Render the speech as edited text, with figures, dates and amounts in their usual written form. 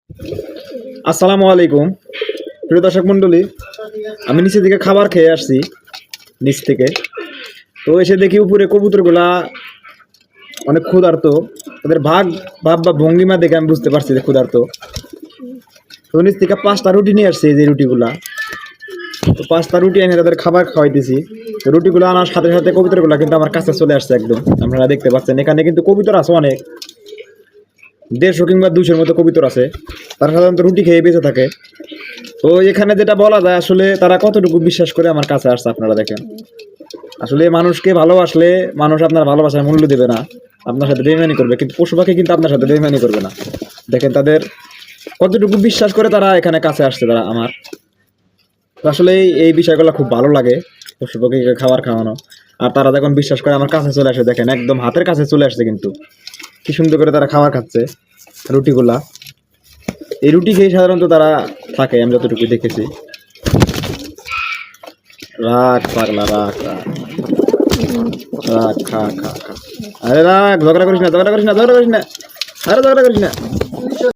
আসসালামু আলাইকুম প্রিয় দর্শক মণ্ডলী, আমি নিচে থেকে খাবার খেয়ে আসছি নিচ থেকে। তো এসে দেখি উপরে কবুতরগুলা অনেক ক্ষুধার্ত। তাদের ভাব বা ভঙ্গিমা দেখে আমি বুঝতে পারছি যে ক্ষুধার্ত। তো নিচ থেকে 5টা রুটি নিয়ে আসছি, যে রুটিগুলা। তো 5টা রুটি এনে তাদের খাবার খাওয়াইতেছি। তো রুটিগুলো আনার সাথে সাথে কবুতরগুলা কিন্তু আমার কাছে চলে আসছে একদম। আপনারা দেখতে পাচ্ছেন এখানে কিন্তু কবুতর আছে অনেক, 150 কিংবা 200-র মতো কবুতর আছে। তারা সাধারণত রুটি খেয়ে বেঁচে থাকে। তো এখানে যেটা বলা যায়, আসলে তারা কতটুকু বিশ্বাস করে আমার কাছে আসছে আপনারা দেখেন। আসলে মানুষকে ভালোবাসলে মানুষ আপনার ভালোবাসার মূল্য দেবে না, আপনার সাথে বেইমানি করবে, কিন্তু পশু পাখি কিন্তু আপনার সাথে বেইমানি করবে না। দেখেন তাদের কতটুকু বিশ্বাস করে তারা এখানে কাছে আসছে তারা আমার। তো আসলে এই বিষয়গুলো খুব ভালো লাগে, পশু পাখিকে খাবার খাওয়ানো। আর তারা যখন বিশ্বাস করে আমার কাছে চলে আসে, দেখেন একদম হাতের কাছে চলে আসছে, কিন্তু কি সুন্দর করে তারা খাবার খাচ্ছে রুটিগুলা। এই রুটি খেয়ে সাধারণত তারা থাকে, আমি যতটুকু দেখেছি। রাখ পাগলা, রাখ রাখ রাখ, খা খা খা। আরে রাখ, ঝগড়া করিস না, ঝগড়া করিস না, ঝগড়া করিস না, আরে ঝগড়া করিস না।